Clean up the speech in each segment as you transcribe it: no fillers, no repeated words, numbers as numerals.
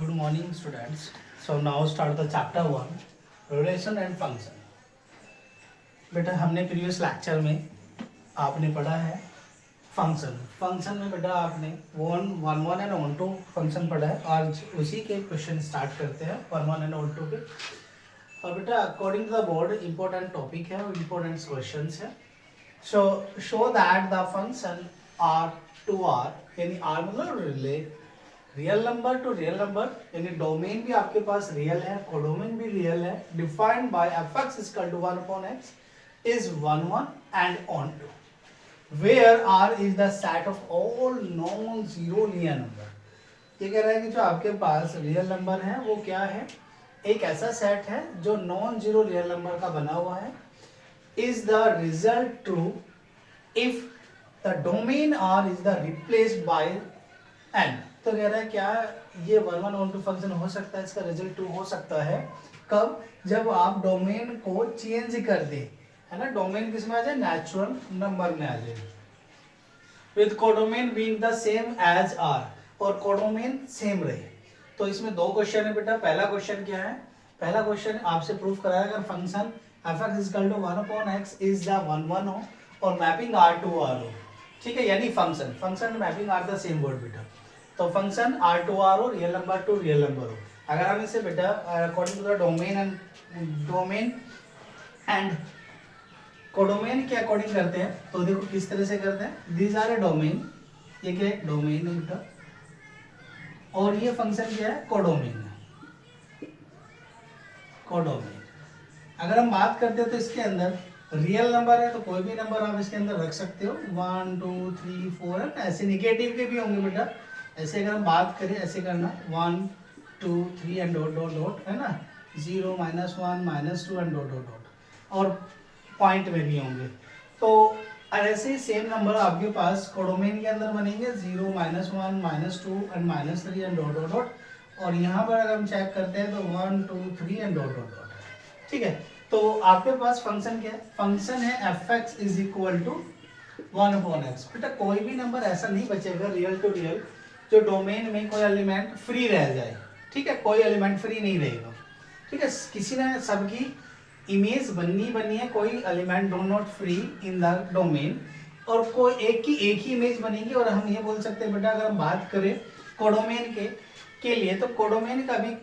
Good morning, students. So now start the chapter 1, relation and function. बेटा हमने previous lecture में आपने पढ़ा है फंक्शन। फंक्शन में बेटा आपने one and one two function पढ़ा है। आज उसी के क्वेश्चन स्टार्ट करते हैं वन एंड वन टू के। और बेटा according to the board important topic है और इम्पोर्टेंट क्वेश्चन है। So show that the function R to R यानी आर मतलब real number to real number यानी डोमेन भी आपके पास रियल है, कोडोमेन भी रियल है, defined by f x equal to 1/x is 1 1 and on 2 where r is the set of all non-zero real number। ये कह रहा है कि जो आपके पास रियल नंबर है वो क्या है, एक ऐसा सेट है जो नॉन जीरो रियल नंबर का बना हुआ है। is the result true if the domain r is the replaced by n। तो कह रहा है क्या ये 1 1 1 2 फंक्शन हो सकता है, इसका रिजल्ट ट्रू हो सकता है कब, जब आप डोमेन को चेंज कर दें, है ना। डोमेन किस में आ जाए, नेचुरल नंबर में आ जाए, with codomain being the same as R, और कोडोमेन सेम रहे। तो इसमें दो क्वेश्चन है बेटा। पहला क्वेश्चन क्या है, पहला क्वेश्चन आपसे प्रूव कराया अगर function f x equal to 1/x is the 1 1 हो और मैपिंग आर टू आर हो, ठीक है, यानी function mapping R the same word बेटा। तो फंक्शन आर टू आर हो, real number to real number हो। अगर हम इसे बेटा according to the domain and codomain के अकॉर्डिंग करते हैं, तो देखो किस तरह से करते हैं। दीज आर ए डोमेन, ये क्या है, डोमेन है बेटा, और ये फंक्शन क्या है, कोडोमेन है। कोडोमेन अगर हम बात करते हैं तो इसके अंदर रियल नंबर है तो कोई भी नंबर आप इसके अंदर रख सकते हो, 1 2 3 4 है। ऐसे निगेटिव के भी होंगे बेटा। ऐसे अगर हम बात करें ऐसे करना 1 2 3 एंड डॉट डॉट डॉट, है ना, 0 -1 -2 एंड डॉट डॉट डॉट, और पॉइंट में भी होंगे। तो ऐसे ही सेम नंबर आपके पास कोडोमेन के अंदर बनेंगे, 0 -1 -2 and -3 and dot dot dot, और यहाँ पर अगर हम चेक करते हैं तो 1 2 3 एंड डॉट डॉट डॉट, ठीक है। तो आपके पास फंक्शन क्या है, फंक्शन है f x is equal to 1/x। बेटा कोई भी नंबर ऐसा नहीं बचेगा रियल टू रियल जो डोमेन में कोई एलिमेंट फ्री रह जाए, ठीक है, कोई एलिमेंट फ्री नहीं रहेगा, ठीक है। किसी ने सबकी इमेज बननी है, कोई element do not free in the domain, और कोई एक ही इमेज बनेगी। और हम ये बोल सकते हैं बेटा अगर हम बात करें कोडोमेन के लिए, तो कोडोमेन का भी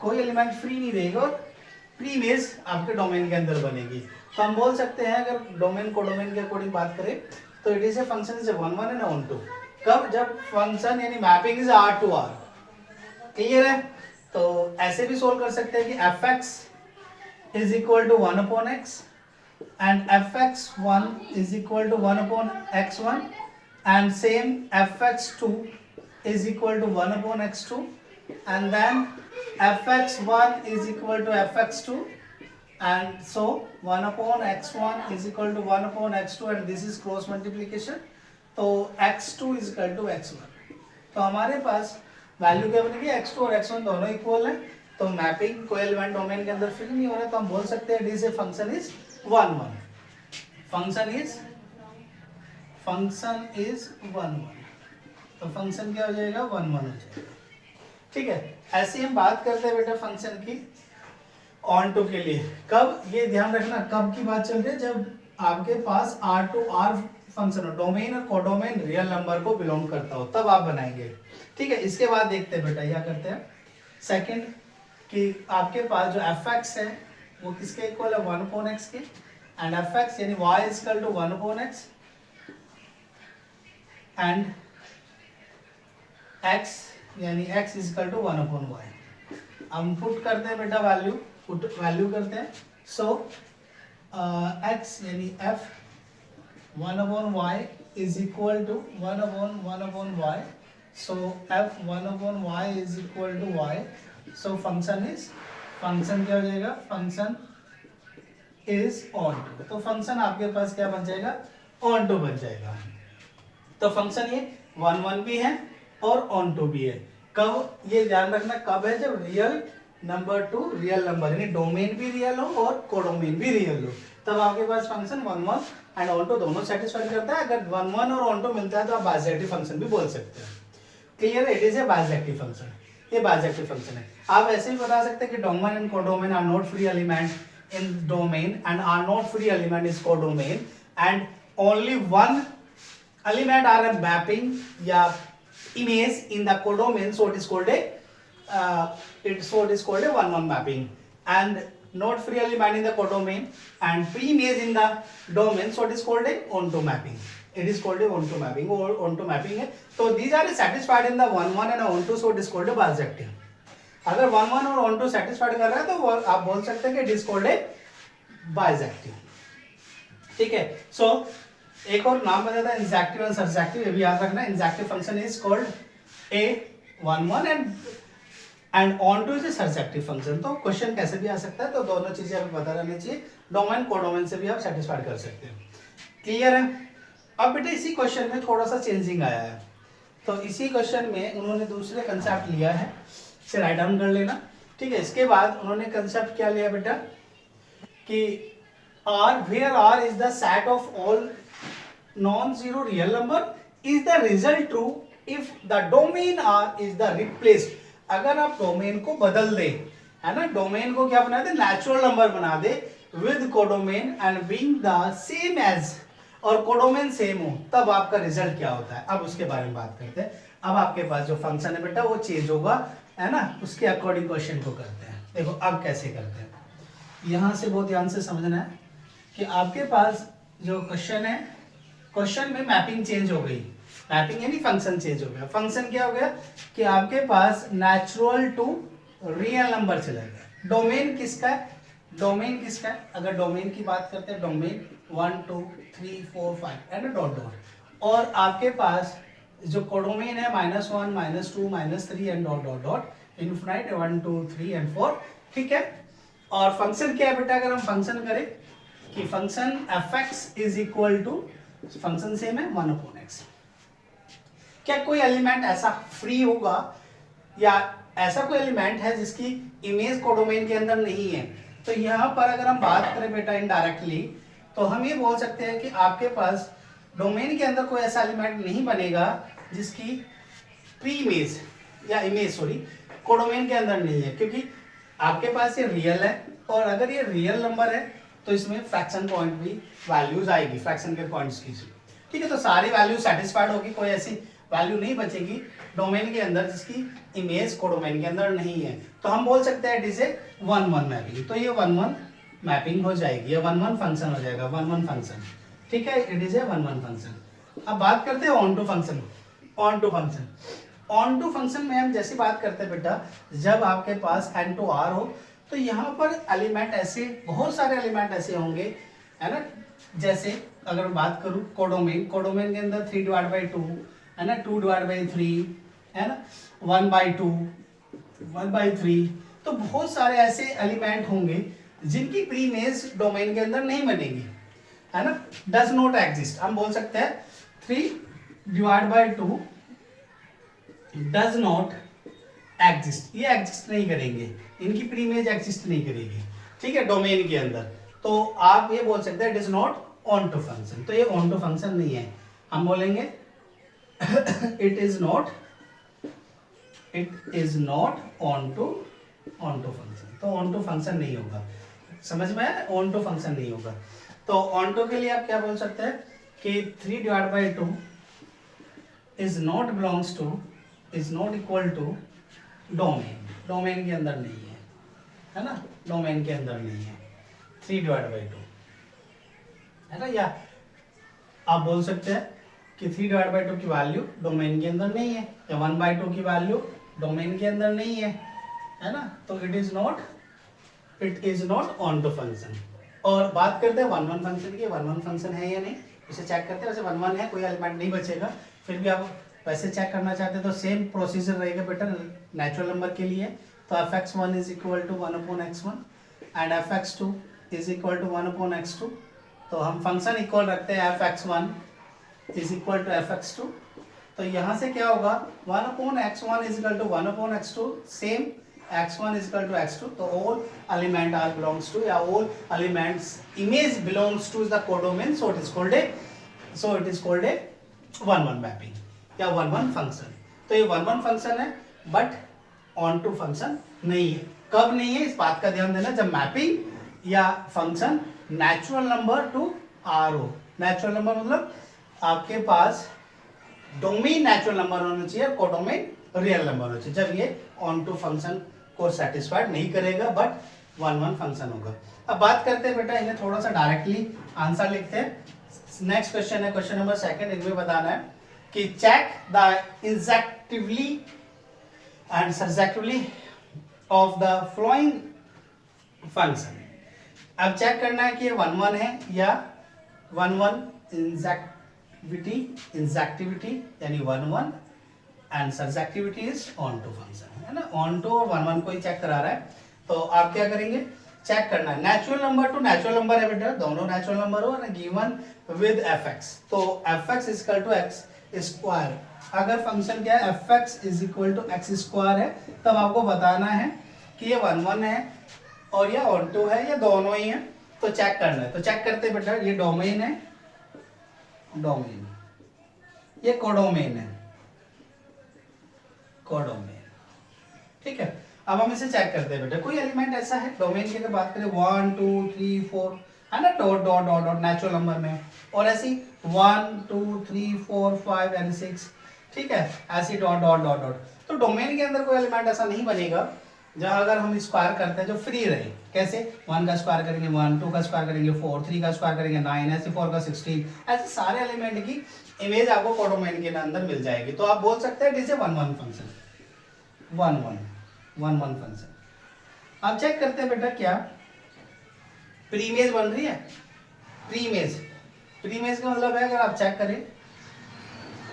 कोई एलिमेंट फ्री नहीं रहेगा और फ्री इमेज आपके डोमेन के अंदर बनेगी। तो हम बोल सकते हैं अगर डोमेन कोडोमेन के अकॉर्डिंग बात करें तो it is a function is 1 1 and 1 2। कब, जब फंक्शन यानी mapping is R to R. Clear है। तो ऐसे भी सोल्व कर सकते हैं कि f x is equal to 1/x and fx1 is equal to 1/x1 and same fx2 is equal to 1/x2 and then fx1 is equal to fx2 and so 1/x1 is equal to 1/x2 and this is cross multiplication, तो x2 is equal to x1। तो हमारे पास value क्या बनेगी, x2 और x1 दोनों equal है, तो mapping कोई एलिमेंट डोमेन के अंदर फिल नहीं हो रहा है, तो हम बोल सकते हैं this function is 1 1। Function is 1 1, तो फंक्शन क्या हो जाएगा, 1 1 हो जाएगा, ठीक है। ऐसे हम बात करते हैं बेटा फंक्शन की ऑन टू के लिए। कब, ये ध्यान रखना कब की बात चल रही है, जब आपके पास आर टू आर फंक्शन हो, डोमेन और कोडोमेन रियल नंबर को बिलोंग करता हो, तब आप बनाएंगे, ठीक है। इसके बाद देखते हैं बेटा क्या करते हैं सेकंड, कि आपके पास जो एफ एक्स है वो किसके इक्वल है, 1/x के, एंड एफ एक्स यानी y is equal to 1/x and x यानी x is equal to 1/y। हम पुट करते हैं बेटा वैल्यू करते हैं। सो x यानी f 1/y is equal to 1/1/y, so f 1/y is equal to y। So function क्या हो जाएगा, फंक्शन इज ऑन टू। तो फंक्शन आपके पास क्या बन जाएगा, ऑन टू बन जाएगा। तो फंक्शन ये 1 1 भी है और ऑन टू भी है। कब, ये ध्यान रखना कब है, जब real number to real number यानी डोमेन भी रियल हो और कोडोमेन भी रियल हो, तब आपके पास फंक्शन 1 1 एंड ऑन टू दोनों सेटिस्फाई करता है। अगर 1 1 और ऑन टू मिलता है तो आप बाइजेक्टिव फंक्शन भी बोल सकते हैं। क्लियर है, it is a bijective function. ये बाइजेक्टिव फंक्शन है। आप ऐसे भी बता सकते हैं कि domain and codomain are not free element in domain and are not free element is codomain and only one element are a mapping या image in the codomain, so it is called a one-one mapping, and not free element in the codomain and pre-image in the domain, so it is called a onto mapping. It is called a onto mapping or onto mapping है। तो these are satisfied in the one-one and onto, so it is called a bisecting. अगर one-one और onto satisfied कर रहा है तो आप बोल सकते हैं कि it is called a bisecting। ठीक है, so एक और नाम बताता है इंजेक्टिव एंड सरजेक्टिव, ये भी याद रखना। Injective function is called A11 and onto is a surjective function. तो क्वेश्चन कैसे भी आ सकता है, तो दोनों चीजें आपको पता रहनी चाहिए, डोमेन कोडोमेन से भी आप सेटिस्फाइड कर सकते हैं। क्लियर है? अब बेटा इसी क्वेश्चन में थोड़ा सा चेंजिंग आया है, तो इसी क्वेश्चन में उन्होंने दूसरे कंसेप्ट लिया है, इसे राइट डाउन कर लेना। ठीक है, इसके बाद उन्होंने कंसेप्ट क्या लिया बेटा कि R where R is the set of all non-zero real number is the result true if the domain R is the replaced। अगर आप डोमेन को बदल दे, है ना, डोमेन को क्या बना दे, नेचुरल नंबर बना दे with codomain and being the same as, और कोडोमेन सेम हो, तब आपका रिजल्ट क्या होता है। अब उसके बारे में बात करते हैं। अब आपके पास जो फंक्शन है बेटा वो चेंज होगा, है ना, उसके अकॉर्डिंग क्वेश्चन को करते हैं। देखो अब कैसे करते हैं, यहां से बहुत ध्यान से समझना है कि आपके पास जो क्वेश्चन है, क्वेश्चन में मैपिंग चेंज हो गई, मैपिंग यानी फंक्शन चेंज हो गया। फंक्शन क्या हो गया कि आपके पास नेचुरल टू रियल नंबर चला गया। डोमेन किसका है, डोमेन किसका है, अगर डोमेन की बात करते हैं, डोमेन 1 2 3 4 5 एंड डॉट डॉट, और आपके पास जो कोडोमेन है -1 -2 -3 and dot dot dot infinite 1 2 3 and 4। ठीक है, और फंक्शन क्या है बेटा, अगर हम फंक्शन करें कि function fx is equal to, function same है 1/x। क्या कोई एलिमेंट ऐसा फ्री होगा या ऐसा कोई एलिमेंट है जिसकी इमेज कोडोमेन के अंदर नहीं है? तो यहाँ पर अगर हम बात करें बेटा इनडायरेक्टली, तो हम ये बोल सकते हैं कि आपके पास डोमेन के अंदर कोई ऐसा एलिमेंट नहीं बनेगा जिसकी प्री इमेज या इमेज सॉरी कोडोमेन के अंदर नहीं है, क्योंकि आपके पास ये रियल है, और अगर ये रियल नंबर है तो इसमें फ्रैक्शन पॉइंट भी वैल्यूज आएगी, फ्रैक्शन के पॉइंट्स की। ठीक है, तो सारी वैल्यू सेटिस्फाइड होगी, कोई ऐसी वैल्यू नहीं बचेगी डोमेन के अंदर जिसकी इमेज कोडोमेन के अंदर नहीं है। तो हम बोल सकते हैं इट इज ए 1-1 मैपिंग। तो ये 1-1 मैपिंग हो जाएगी, ये 1-1 फंक्शन हो जाएगा, 1-1 फंक्शन। ठीक है, इट इज ए 1-1 फंक्शन। अब बात करते हैं onto function. Onto function, onto function में हम जैसी बात करते हैं बेटा, जब आपके पास n to r हो, तो यहाँ पर एलिमेंट ऐसे, बहुत सारे एलिमेंट ऐसे होंगे, है ना, जैसे अगर बात करूँ कोडोमेन, कोडोमेन के अंदर 3/2 है ना, 2/3 है ना, 1/2 1/3, तो बहुत सारे ऐसे एलिमेंट होंगे जिनकी प्री इमेज डोमेन के अंदर नहीं बनेगी, है ना, डज नॉट एग्जिस्ट। हम बोल सकते हैं 3/2 डज नॉट एग्जिस्ट, ये एग्जिस्ट नहीं करेंगे, इनकी प्री इमेज एग्जिस्ट नहीं करेगी। ठीक है, डोमेन के अंदर, तो आप ये बोल सकते हैं it is not onto function. तो ये ऑन टू फंक्शन नहीं है, हम बोलेंगे it is not onto function. तो ऑन टू फंक्शन नहीं होगा, समझ में आया, ऑन टू फंक्शन नहीं होगा। तो ऑन टू के लिए आप क्या बोल सकते हैं कि 3/2 is not belongs to, is not equal to domain, domain के अंदर नहीं है ना, डोमेन के अंदर नहीं है 3/2, है ना। या आप बोल सकते हैं कि 3/2 की वैल्यू डोमेन के अंदर नहीं है, या 1/2 की वैल्यू डोमेन के अंदर नहीं है ना, तो it is not onto function. और बात करते हैं 1-1 फंक्शन की, 1-1 फंक्शन है या नहीं, इसे चेक करते हैं। वैसे 1-1 है, कोई एलिमेंट नहीं बचेगा, फिर भी आप वैसे चेक करना चाहते हैं तो सेम प्रोसीजर रहेगा बेटा नेचुरल नंबर के लिए। तो fx1 is equal to 1/x1 and fx2 is equal to 1/x2। तो हम फंक्शन इक्वल रखते हैं fx1 is equal to fx2। तो यहाँ से क्या होगा 1/x1 is equal to 1/x2, same x1 is equal to x2, तो all element r belongs to, या all elements image belongs to the codomain, so it is called a 1-1 mapping या 1-1 function। तो ये 1-1 function है, but on to function नहीं है। कब नहीं है इस बात का ध्यान देना, जब मैपिंग या function natural number to R हो। नेचुरल नंबर मतलब आपके पास डोमेन नेचुरल नंबर होना चाहिए, कोडोमेन रियल नंबर होना चाहिए। जब ये ऑन टू फंक्शन को सेटिस्फाइड नहीं करेगा बट वन वन फंक्शन होगा। अब बात करते हैं बेटा, इन्हें थोड़ा सा डायरेक्टली आंसर लिखते हैं। नेक्स्ट क्वेश्चन है क्वेश्चन नंबर 2, इनमें बताना है कि check the injectively and surjectively of the following function. अब चेक करना है कि ये 1 1 है या 1 1 इंजेक्टिविटी यानी 1 1 and surjectivity is onto function, है ना। ऑन टू और 1 1 को ही चेक करा रहा है, तो आप क्या करेंगे, चेक करना है natural number to natural number है बेटा, दोनों नेचुरल नंबर हो और गिवन विद fx, तो fx is equal to x square. अगर फंक्शन क्या है fx is equal to x square है, तब आपको बताना है कि ये 1 1 है और ये ऑन टू है या दोनों ही है, तो चेक करना है। तो चेक करते बेटा, ये डोमेन है, डोमेन, ये कोडोमेन है, कोडोमेन, ठीक है। अब हम इसे चेक करते हैं बेटा, कोई एलिमेंट ऐसा है डोमेन की अगर बात करें 1 2 3 4 है ना, dot dot dot dot natural number में, और ऐसी 1 2 3 4 5 एंड 6, ठीक है, ऐसी डॉट डॉट डॉट डॉट। तो डोमेन के अंदर कोई एलिमेंट ऐसा नहीं बनेगा जहां अगर हम स्क्वायर करते हैं जो फ्री रहे। कैसे, 1 का स्क्वायर करेंगे 1, 2 का स्क्वायर करेंगे 4, 3 का स्क्वायर करेंगे 9, ऐसे 4 का 16, ऐसे सारे एलिमेंट की इमेज आपको कोडोमेन के अंदर मिल जाएगी। तो आप बोल सकते हैं it is a 1 1 function, 1 1 function. अब चेक करते हैं बेटा, क्या प्रीमेज बन रही है, प्रीमेज, प्रीमेज का मतलब है अगर आप चेक करें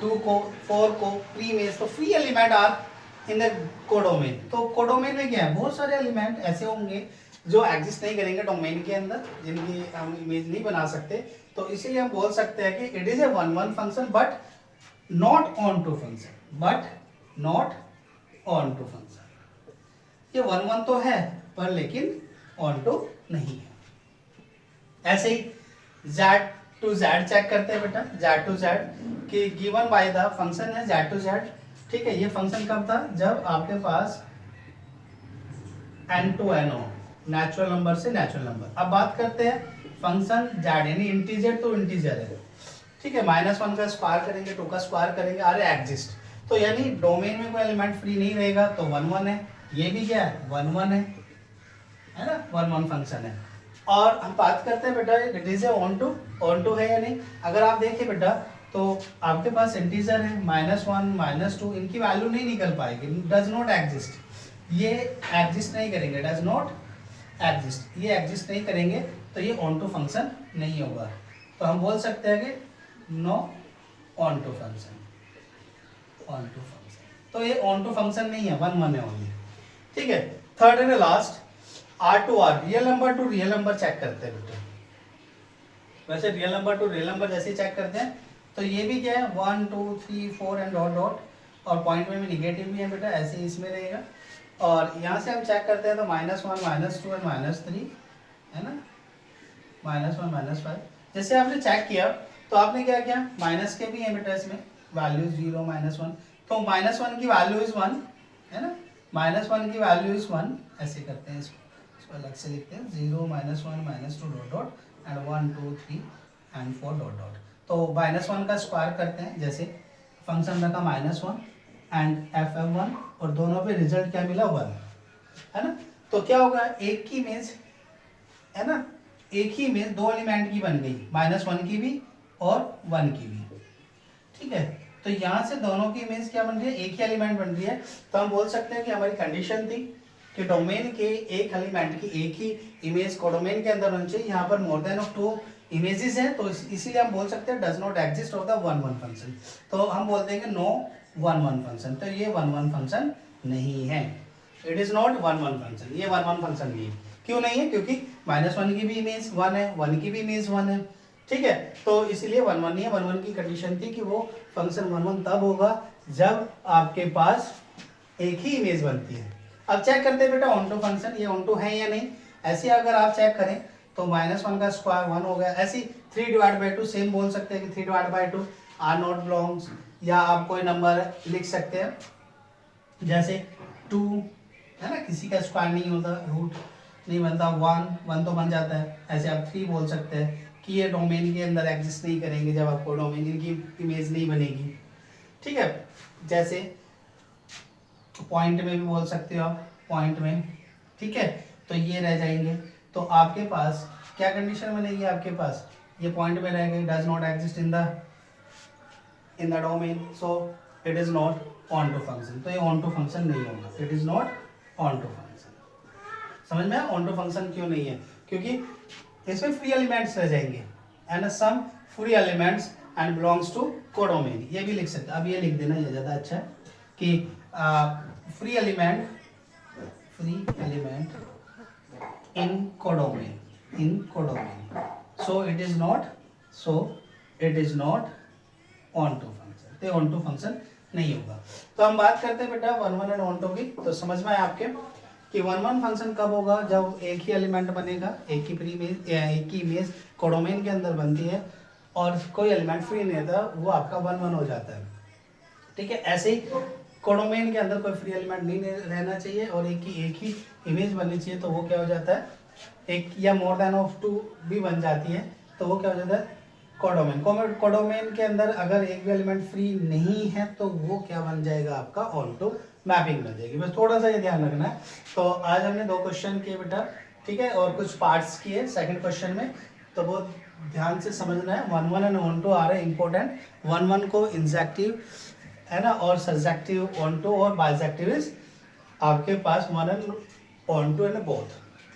2 को 4 को प्रीमेज, तो free element are in the codomain. तो कोडोमेन में क्या है, बहुत सारे एलिमेंट ऐसे होंगे जो एग्जिस्ट नहीं करेंगे डोमेन के अंदर, जिनकी हम इमेज नहीं बना सकते, तो इसीलिए हम बोल सकते हैं कि it is a 1 1 function but not onto function, but not onto function. ये 1 1 तो है पर लेकिन ऑन टू नहीं है। ऐसे ही z टू z चेक करते हैं बेटा, z टू z कि गिवन बाय द फंक्शन है z टू z, ठीक है। ये फंक्शन कब था, जब आपके पास n टू n हो, नेचुरल नंबर से नेचुरल नंबर। अब बात करते हैं फंक्शन z यानी इंटीजर तो इंटीजर है, ठीक है, -1 का स्क्वायर करेंगे 2 का स्क्वायर करेंगे, अरे एग्जिस्ट, तो यानी डोमेन में कोई एलिमेंट फ्री नहीं रहेगा, तो 1 1 है। ये भी क्या है 1 1 है ना, 1 1 फंक्शन है। और हम बात करते हैं बेटा it is a onto है या नहीं। अगर आप देखिए बेटा, तो आपके पास इंटीजर है -1 -2, इनकी वैल्यू नहीं निकल पाएगी, डज नॉट एग्जिस्ट, ये एग्जिस्ट नहीं करेंगे, डज नॉट एग्जिस्ट, ये एग्जिस्ट नहीं करेंगे, तो ये ऑन टू फंक्शन नहीं होगा। तो हम बोल सकते हैं कि no onto function, onto function, तो ये ऑन टू फंक्शन नहीं है, 1 1 है ओनली, ठीक है। Third and last, R to R, real number to real number check करते हैं बेटा। वैसे real number to real number जैसे चेक करते हैं, तो ये भी क्या है 1 2 3 4 एंड डॉट डॉट, और पॉइंट में भी निगेटिव भी है बेटा, ऐसे ही इसमें रहेगा। और यहाँ से हम चेक करते हैं तो -1 -2 एंड -3 है ना, -1 -5। जैसे आपने चेक किया तो आपने क्या किया, माइनस के भी है बेटा इसमें वैल्यू 0 -1, तो -1 की वैल्यू इज 1 है ना, -1 की वैल्यू इज 1, ऐसे करते हैं इसको अलग से लिखते हैं 0 -1 -2 dot dot and 1 2 3 and 4 dot dot. तो -1 का स्क्वायर करते हैं, जैसे फंक्शन रखा -1 एंड f(1) और दोनों पे रिजल्ट क्या मिला 1 है ना। तो क्या होगा, एक की इमेज है ना, एक ही इमेज दो एलिमेंट की बन गई, -1 की भी और 1 की भी, ठीक है। तो यहाँ से दोनों की इमेज क्या बन रही है, एक ही एलिमेंट बन रही है। तो हम बोल सकते हैं कि हमारी कंडीशन थी कि डोमेन के एक एलिमेंट की एक ही इमेज कोडोमेन के अंदर होनी चाहिए। यहाँ पर मोर देन ऑफ 2 इमेजेस हैं, तो इसीलिए हम बोल सकते हैं does not exist of the 1 1 function. तो हम बोलते हैं कि नो 1 1 फंक्शन, तो ये 1 1 फंक्शन नहीं है, इट इज नॉट 1 1 फंक्शन, ये 1 1 फंक्शन नहीं है। क्यों नहीं है, क्योंकि -1 की भी इमेज 1 है, 1 की भी इमेज 1 है, ठीक है। तो इसीलिए 1 1 नहीं है। 1 1 की कंडीशन थी कि वो फंक्शन 1 1 तब होगा जब आपके पास एक ही इमेज बनती है। अब चेक करते हैं बेटा ऑन टू फंक्शन, ये ऑन टू है या नहीं। ऐसे अगर आप चेक करें तो -1 का स्क्वायर 1 हो गया, ऐसी 3/2 सेम बोल सकते हैं कि 3/2 आर नॉट बिलोंग्स, या आप कोई नंबर लिख सकते हैं जैसे 2 है ना, किसी का स्क्वायर नहीं होता, रूट नहीं बनता, 1 तो बन जाता है। ऐसे आप 3 बोल सकते हैं कि ये डोमेन के अंदर एग्जिस्ट नहीं करेंगे जब आपको डोमेन की इमेज नहीं बनेगी, ठीक है। जैसे पॉइंट में भी बोल सकते हो आप, पॉइंट में, ठीक है। तो ये रह जाएंगे, तो आपके पास क्या कंडीशन बनेगी, आपके पास ये पॉइंट में रहेगा, does not exist in the domain, so it is not onto function. तो ये ऑन टू फंक्शन नहीं होगा, it is not onto function. समझ में, ऑन टू फंक्शन क्यों नहीं है, क्योंकि इसमें फ्री एलिमेंट्स रह जाएंगे and some free elements and belongs to codomain. ये भी लिख सकते हैं, अब ये लिख देना, ये ज़्यादा अच्छा है कि free element in codomain, so it is not onto function. तो ऑन टू फंक्शन नहीं होगा। तो हम बात करते हैं बेटा 1 1 एंड ऑन टू की। तो समझ में आया आपके कि 1 1 फंक्शन कब होगा, जब एक ही एलिमेंट बनेगा, एक ही इमेज कोडोमेन के अंदर बनती है और कोई एलिमेंट फ्री नहीं रहता, वो आपका 1 1 हो जाता है, ठीक है। ऐसे ही कोडोमेन के अंदर कोई फ्री एलिमेंट नहीं रहना चाहिए और एक ही इमेज बननी चाहिए, तो वो क्या हो जाता है, एक या मोर देन ऑफ 2 भी बन जाती है, तो वो क्या हो जाता है, कोडोमेन। कोडोमेन के अंदर अगर एक भी एलिमेंट फ्री नहीं है तो वो क्या बन जाएगा, आपका ऑन टू मैपिंग बन जाएगी। बस थोड़ा सा ये ध्यान रखना है। तो आज हमने 2 क्वेश्चन किए बेटा, ठीक है, और कुछ पार्ट्स किए सेकंड क्वेश्चन में, तो बहुत ध्यान से समझना है। 1 1 एंड ऑन टू आ रहे हैं इंपॉर्टेंट। 1 1 को इंजेक्टिव है ना, और सब्जेक्टिव ऑन टू, और बाइजेक्टिव इज आपके पास 1 and onto and both,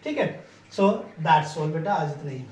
ठीक है। सो दैट्स ऑल बेटा, आज इतना ही।